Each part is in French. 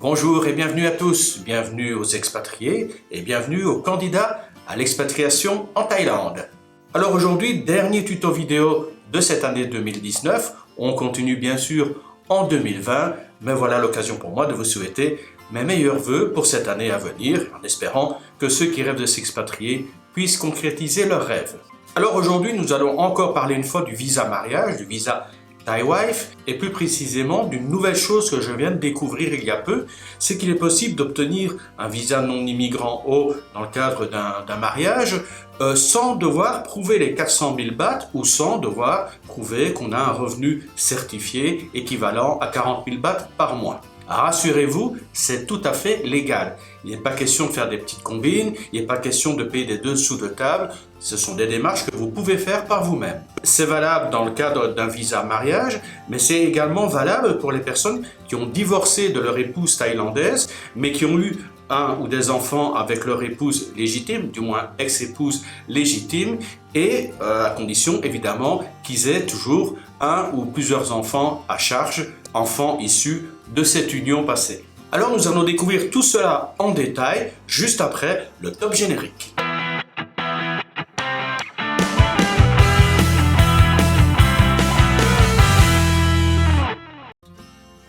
Bonjour et bienvenue à tous, bienvenue aux expatriés et bienvenue aux candidats à l'expatriation en Thaïlande. Alors aujourd'hui, dernier tuto vidéo de cette année 2019, on continue bien sûr en 2020, mais voilà l'occasion pour moi de vous souhaiter mes meilleurs vœux pour cette année à venir, en espérant que ceux qui rêvent de s'expatrier puissent concrétiser leurs rêves. Alors aujourd'hui, nous allons encore parler une fois du visa mariage, du visa ThaiWife, et plus précisément d'une nouvelle chose que je viens de découvrir il y a peu, c'est qu'il est possible d'obtenir un visa non immigrant haut dans le cadre d'un mariage sans devoir prouver les 400 000 bahts ou sans devoir prouver qu'on a un revenu certifié équivalent à 40 000 bahts par mois. Rassurez-vous, c'est tout à fait légal. Il n'est pas question de faire des petites combines, il n'est pas question de payer des dessous de table, ce sont des démarches que vous pouvez faire par vous-même. C'est valable dans le cadre d'un visa mariage, mais c'est également valable pour les personnes qui ont divorcé de leur épouse thaïlandaise, mais qui ont eu un ou des enfants avec leur épouse légitime, du moins ex-épouse légitime, et à condition évidemment qu'ils aient toujours un ou plusieurs enfants à charge, enfants issus de cette union passée. Alors nous allons découvrir tout cela en détail juste après le top générique.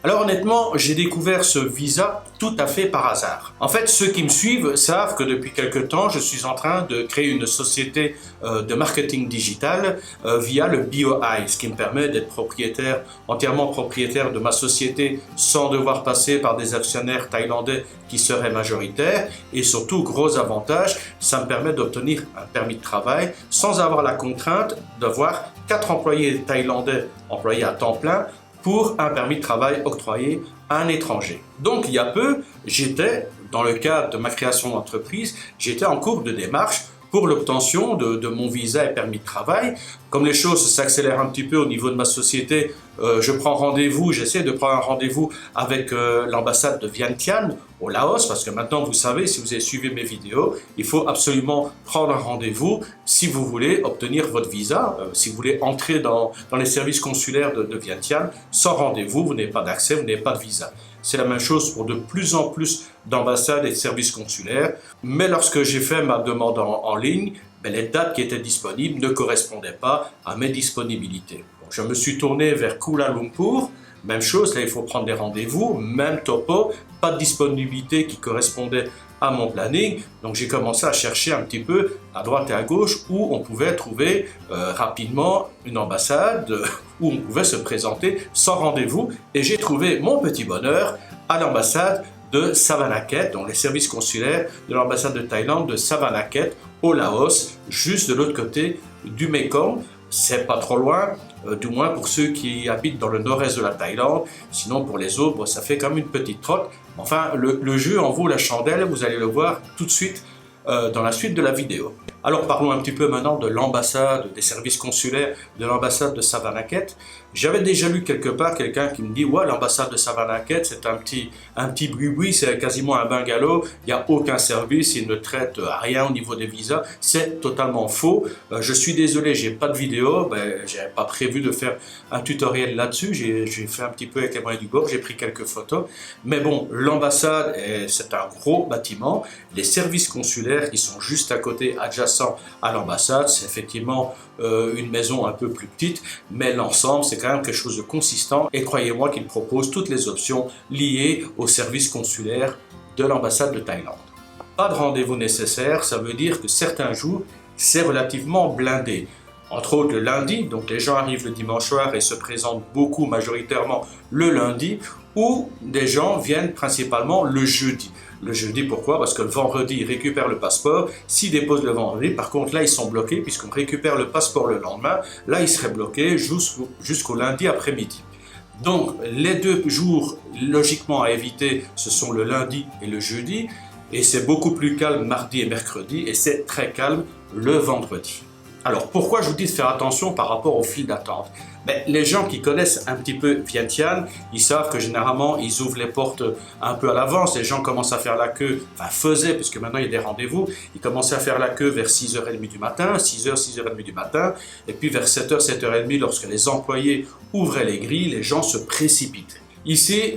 Alors honnêtement, j'ai découvert ce visa tout à fait par hasard. En fait, ceux qui me suivent savent que depuis quelque temps, je suis en train de créer une société de marketing digital via le BOI, ce qui me permet d'être entièrement propriétaire de ma société sans devoir passer par des actionnaires thaïlandais qui seraient majoritaires. Et surtout, gros avantage, ça me permet d'obtenir un permis de travail sans avoir la contrainte d'avoir 4 employés thaïlandais employés à temps plein pour un permis de travail octroyé à un étranger. Donc il y a peu, j'étais, dans le cadre de ma création d'entreprise, j'étais en cours de démarche pour l'obtention de mon visa et permis de travail. Comme les choses s'accélèrent un petit peu au niveau de ma société, je prends rendez-vous, j'essaie de prendre un rendez-vous avec l'ambassade de Vientiane au Laos, parce que maintenant vous savez, si vous avez suivi mes vidéos, il faut absolument prendre un rendez-vous si vous voulez obtenir votre visa, si vous voulez entrer dans les services consulaires de Vientiane. Sans rendez-vous, vous n'avez pas d'accès, vous n'avez pas de visa. C'est la même chose pour de plus en plus d'ambassades et de services consulaires. Mais lorsque j'ai fait ma demande en ligne, les dates qui étaient disponibles ne correspondaient pas à mes disponibilités. Donc, je me suis tourné vers Kuala Lumpur. Même chose, là il faut prendre des rendez-vous, même topo, pas de disponibilité qui correspondait à mon planning. Donc j'ai commencé à chercher un petit peu à droite et à gauche où on pouvait trouver rapidement une ambassade, où on pouvait se présenter sans rendez-vous. Et j'ai trouvé mon petit bonheur à l'ambassade de Savannakhet, donc les services consulaires de l'ambassade de Thaïlande de Savannakhet au Laos, juste de l'autre côté du Mekong. C'est pas trop loin, du moins pour ceux qui habitent dans le nord-est de la Thaïlande. Sinon pour les autres, ça fait comme une petite trotte. Enfin, le jeu en vaut la chandelle, vous allez le voir tout de suite dans la suite de la vidéo. Alors parlons un petit peu maintenant de l'ambassade, des services consulaires de l'ambassade de Savannakhet. J'avais déjà lu quelque part quelqu'un qui me dit « Ouais, l'ambassade de Savannakhet, c'est un petit boui-boui, c'est quasiment un bungalow, il n'y a aucun service, ils ne traitent à rien au niveau des visas. » C'est totalement faux. Je suis désolé, j'ai pas de vidéo, je n'avais pas prévu de faire un tutoriel là-dessus, j'ai fait un petit peu avec les moyens du bord, j'ai pris quelques photos. Mais bon, l'ambassade, c'est un gros bâtiment. Les services consulaires qui sont juste à côté, adjacents à l'ambassade, c'est effectivement une maison un peu plus petite, mais l'ensemble c'est quand même quelque chose de consistant et croyez-moi qu'il propose toutes les options liées au service consulaire de l'ambassade de Thaïlande. Pas de rendez-vous nécessaire, ça veut dire que certains jours c'est relativement blindé. Entre autres le lundi, donc les gens arrivent le dimanche soir et se présentent beaucoup majoritairement le lundi, ou des gens viennent principalement le jeudi. Le jeudi, pourquoi? Parce que le vendredi, ils récupèrent le passeport. S'ils déposent le vendredi, par contre, là, ils sont bloqués puisqu'on récupère le passeport le lendemain. Là, ils seraient bloqués jusqu'au lundi après-midi. Donc, les 2 jours, logiquement, à éviter, ce sont le lundi et le jeudi. Et c'est beaucoup plus calme mardi et mercredi. Et c'est très calme le vendredi. Alors, pourquoi je vous dis de faire attention par rapport aux files d'attente? Les gens qui connaissent un petit peu Vientiane, ils savent que généralement, ils ouvrent les portes un peu à l'avance. Les gens commencent à faire la queue, enfin faisaient, puisque maintenant il y a des rendez-vous, ils commençaient à faire la queue vers 6h30 du matin, 6h, 6h30 du matin, et puis vers 7h, 7h30, lorsque les employés ouvraient les grilles, les gens se précipitaient. Ici,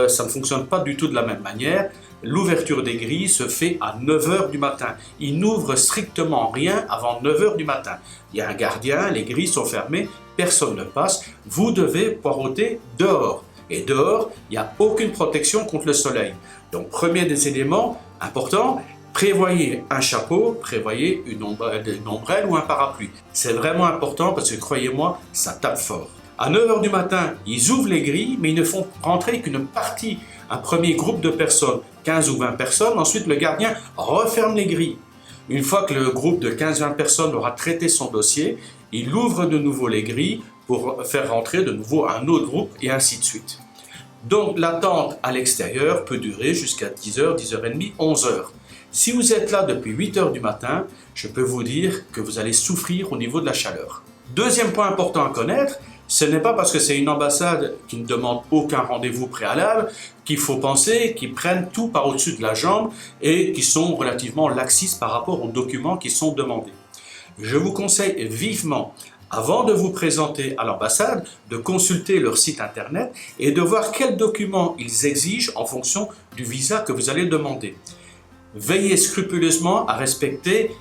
ça ne fonctionne pas du tout de la même manière. L'ouverture des grilles se fait à 9 heures du matin. Il n'ouvre strictement rien avant 9 heures du matin. Il y a un gardien, les grilles sont fermées, personne ne passe. Vous devez poireauter dehors. Et dehors, il n'y a aucune protection contre le soleil. Donc, premier des éléments importants, prévoyez un chapeau, prévoyez une ombrelle ou un parapluie. C'est vraiment important parce que croyez-moi, ça tape fort. À 9 heures du matin, ils ouvrent les grilles, mais ils ne font rentrer qu'une partie, un premier groupe de personnes, 15 ou 20 personnes. Ensuite, le gardien referme les grilles. Une fois que le groupe de 15-20 personnes aura traité son dossier, il ouvre de nouveau les grilles pour faire rentrer de nouveau un autre groupe et ainsi de suite. Donc l'attente à l'extérieur peut durer jusqu'à 10h, 10h30, 11h. Si vous êtes là depuis 8h du matin, je peux vous dire que vous allez souffrir au niveau de la chaleur. Deuxième point important à connaître, ce n'est pas parce que c'est une ambassade qui ne demande aucun rendez-vous préalable qu'il faut penser qu'ils prennent tout par au-dessus de la jambe et qu'ils sont relativement laxistes par rapport aux documents qui sont demandés. Je vous conseille vivement, avant de vous présenter à l'ambassade, de consulter leur site internet et de voir quels documents ils exigent en fonction du visa que vous allez demander. Veillez scrupuleusement à respecter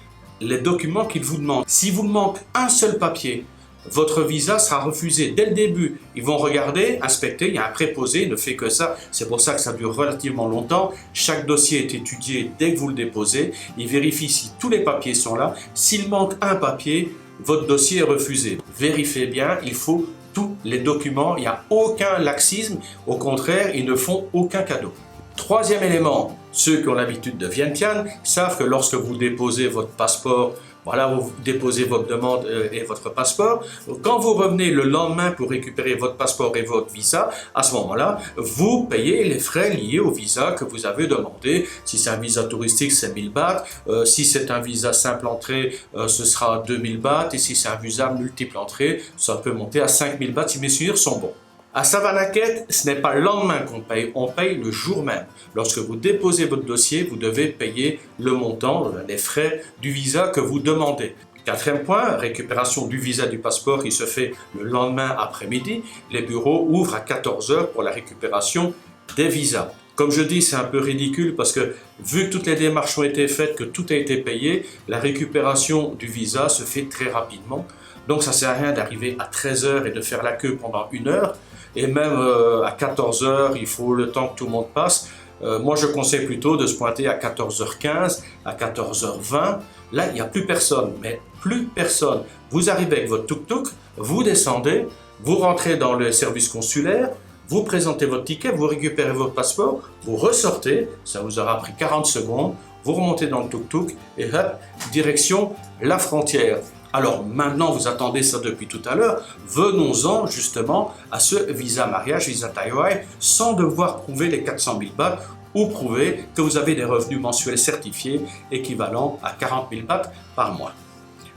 les documents qu'ils vous demandent. Si vous manque un seul papier, votre visa sera refusé dès le début. Ils vont regarder, inspecter, il y a un préposé, il ne fait que ça. C'est pour ça que ça dure relativement longtemps. Chaque dossier est étudié dès que vous le déposez. Ils vérifient si tous les papiers sont là. S'il manque un papier, votre dossier est refusé. Vérifiez bien, il faut tous les documents. Il n'y a aucun laxisme. Au contraire, ils ne font aucun cadeau. Troisième élément, ceux qui ont l'habitude de Vientiane savent que lorsque vous déposez votre passeport, voilà, vous déposez votre demande et votre passeport. Quand vous revenez le lendemain pour récupérer votre passeport et votre visa, à ce moment-là, vous payez les frais liés au visa que vous avez demandé. Si c'est un visa touristique, c'est 1000 bahts. Si c'est un visa simple entrée, ce sera 2000 bahts. Et si c'est un visa multiple entrée, ça peut monter à 5000 bahts si mes souvenirs sont bons. À Savannakhet, ce n'est pas le lendemain qu'on paye, on paye le jour même. Lorsque vous déposez votre dossier, vous devez payer le montant, les frais du visa que vous demandez. Quatrième point, récupération du visa du passeport qui se fait le lendemain après-midi. Les bureaux ouvrent à 14 h pour la récupération des visas. Comme je dis, c'est un peu ridicule parce que vu que toutes les démarches ont été faites, que tout a été payé, la récupération du visa se fait très rapidement. Donc ça ne sert à rien d'arriver à 13 h et de faire la queue pendant 1 heure. Et même à 14 h, il faut le temps que tout le monde passe. Moi, je conseille plutôt de se pointer à 14h15, à 14h20. Là, il n'y a plus personne, mais plus personne. Vous arrivez avec votre tuk-tuk, vous descendez, vous rentrez dans le service consulaire, vous présentez votre ticket, vous récupérez votre passeport, vous ressortez, ça vous aura pris 40 secondes, vous remontez dans le tuk-tuk et hop, direction la frontière. Alors maintenant, vous attendez ça depuis tout à l'heure, venons-en justement à ce visa mariage, visa Taïwan, sans devoir prouver les 400 000 bahts ou prouver que vous avez des revenus mensuels certifiés équivalents à 40 000 bahts par mois.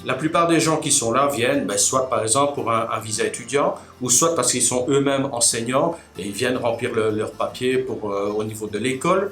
La plupart des gens qui sont là viennent soit par exemple pour un visa étudiant ou soit parce qu'ils sont eux-mêmes enseignants et ils viennent remplir leurs papiers au niveau de l'école.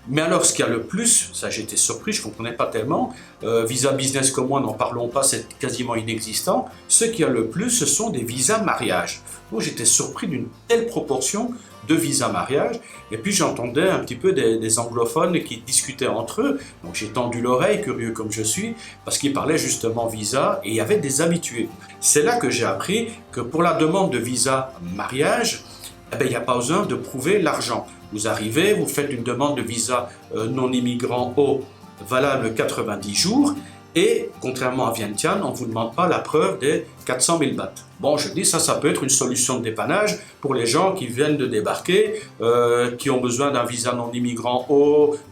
Mais alors, ce qu'il y a le plus, ça j'ai été surpris, je ne comprenais pas tellement, visa business comme moi, n'en parlons pas, c'est quasiment inexistant. Ce qu'il y a le plus, ce sont des visas mariage. Moi, j'étais surpris d'une telle proportion de visas mariage. Et puis, j'entendais un petit peu des anglophones qui discutaient entre eux. Donc, j'ai tendu l'oreille, curieux comme je suis, parce qu'ils parlaient justement visa et il y avait des habitués. C'est là que j'ai appris que pour la demande de visa mariage, il n'y a pas besoin de prouver l'argent. Vous arrivez, vous faites une demande de visa non immigrant valable 90 jours et contrairement à Vientiane, on ne vous demande pas la preuve des 400 000 bahts. Bon, je dis ça peut être une solution de dépannage pour les gens qui viennent de débarquer, qui ont besoin d'un visa non immigrant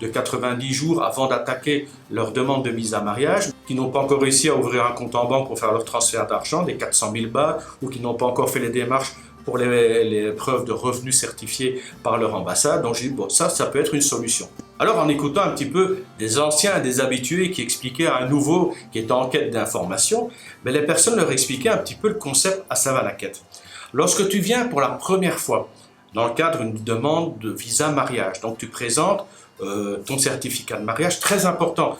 de 90 jours avant d'attaquer leur demande de visa mariage, qui n'ont pas encore réussi à ouvrir un compte en banque pour faire leur transfert d'argent, des 400 000 bahts, ou qui n'ont pas encore fait les démarches pour les preuves de revenus certifiées par leur ambassade. Donc j'ai dit, bon, ça peut être une solution. Alors en écoutant un petit peu des anciens, des habitués qui expliquaient à un nouveau qui était en quête d'informations, les personnes leur expliquaient un petit peu le concept à Savannakhet. Lorsque tu viens pour la première fois, dans le cadre d'une demande de visa mariage, donc tu présentes ton certificat de mariage, très important.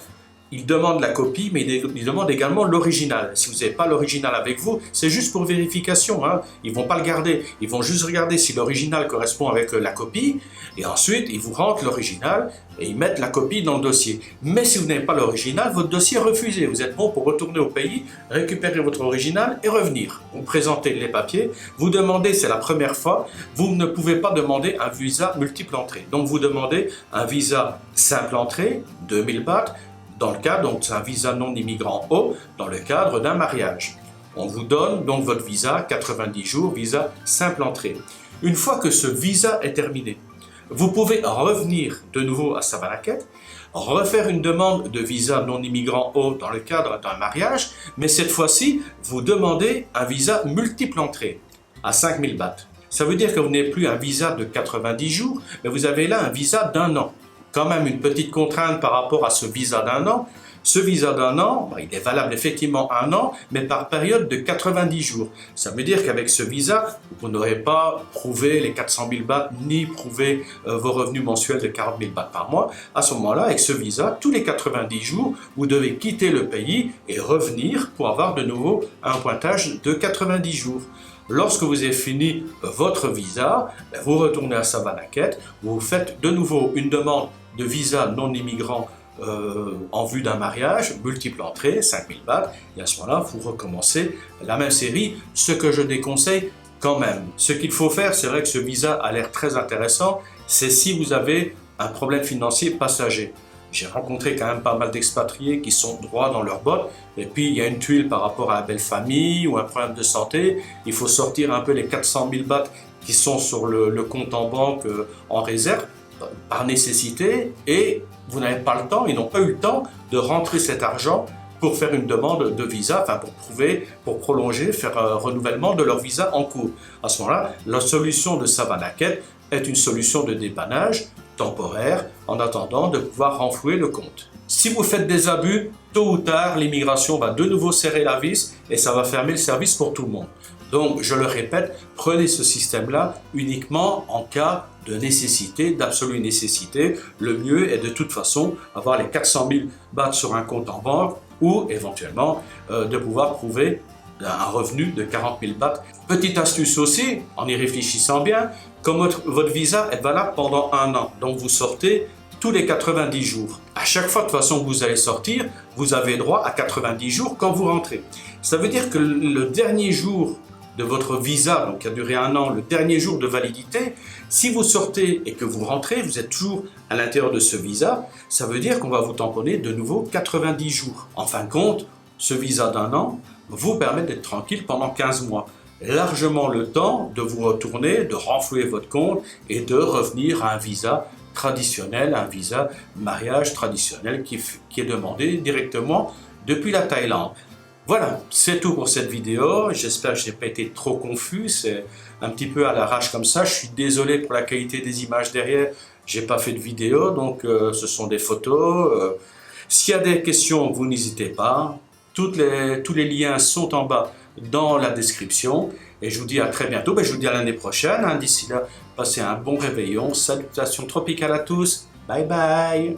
ils demandent la copie, mais ils demandent également l'original. Si vous n'avez pas l'original avec vous, c'est juste pour vérification, hein. Ils ne vont pas le garder. Ils vont juste regarder si l'original correspond avec la copie. Et ensuite, ils vous rentrent l'original et ils mettent la copie dans le dossier. Mais si vous n'avez pas l'original, votre dossier est refusé. Vous êtes bon pour retourner au pays, récupérer votre original et revenir. Vous présentez les papiers. Vous demandez, c'est la première fois, vous ne pouvez pas demander un visa multiple entrée. Donc vous demandez un visa simple entrée, 2000 bahts, dans le cadre, donc c'est un visa non immigrant haut, dans le cadre d'un mariage. On vous donne donc votre visa, 90 jours, visa simple entrée. Une fois que ce visa est terminé, vous pouvez revenir de nouveau à Savannakhet, refaire une demande de visa non immigrant haut dans le cadre d'un mariage, mais cette fois-ci, vous demandez un visa multiple entrée à 5000 bahts. Ça veut dire que vous n'avez plus un visa de 90 jours, mais vous avez là un visa d'1 an. Quand même une petite contrainte par rapport à ce visa d'1 an. Ce visa d'1 an, il est valable effectivement 1 an, mais par période de 90 jours. Ça veut dire qu'avec ce visa, vous n'aurez pas prouvé les 400 000 bahts, ni prouvé vos revenus mensuels de 40 000 bahts par mois. À ce moment-là, avec ce visa, tous les 90 jours, vous devez quitter le pays et revenir pour avoir de nouveau un pointage de 90 jours. Lorsque vous avez fini votre visa, vous retournez à Savannakhet, vous faites de nouveau une demande de visa non immigrant en vue d'un mariage, multiple entrée, 5000 bahts, et à ce moment-là, vous recommencez la même série, ce que je déconseille quand même. Ce qu'il faut faire, c'est vrai que ce visa a l'air très intéressant, c'est si vous avez un problème financier passager. J'ai rencontré quand même pas mal d'expatriés qui sont droits dans leurs bottes, et puis il y a une tuile par rapport à la belle famille ou un problème de santé, il faut sortir un peu les 400 000 bahts qui sont sur le compte en banque en réserve, par nécessité, et vous n'avez pas le temps, ils n'ont pas eu le temps de rentrer cet argent pour faire une demande de visa, enfin pour prouver, pour prolonger, faire un renouvellement de leur visa en cours. À ce moment-là, la solution de Savannakhet est une solution de dépannage temporaire en attendant de pouvoir renflouer le compte. Si vous faites des abus, tôt ou tard, l'immigration va de nouveau serrer la vis et ça va fermer le service pour tout le monde. Donc, je le répète, prenez ce système-là uniquement en cas de nécessité, d'absolue nécessité. Le mieux est de toute façon avoir les 400 000 bahts sur un compte en banque ou éventuellement de pouvoir prouver un revenu de 40 000 bahts. Petite astuce aussi, en y réfléchissant bien, comme votre visa est valable pendant 1 an, donc vous sortez tous les 90 jours. À chaque fois de toute façon que vous allez sortir, vous avez droit à 90 jours quand vous rentrez. Ça veut dire que le dernier jour de votre visa, donc qui a duré 1 an, le dernier jour de validité, si vous sortez et que vous rentrez, vous êtes toujours à l'intérieur de ce visa, ça veut dire qu'on va vous tamponner de nouveau 90 jours. En fin de compte, ce visa d'1 an vous permet d'être tranquille pendant 15 mois. Largement le temps de vous retourner, de renflouer votre compte et de revenir à un visa traditionnel, un visa mariage traditionnel qui est demandé directement depuis la Thaïlande. Voilà, c'est tout pour cette vidéo. J'espère que je n'ai pas été trop confus. C'est un petit peu à l'arrache comme ça. Je suis désolé pour la qualité des images derrière. J'ai pas fait de vidéo, donc ce sont des photos. S'il y a des questions, vous n'hésitez pas. Tous les liens sont en bas dans la description. Et je vous dis à très bientôt. Je vous dis à l'année prochaine. D'ici là, passez un bon réveillon. Salutations tropicales à tous. Bye bye.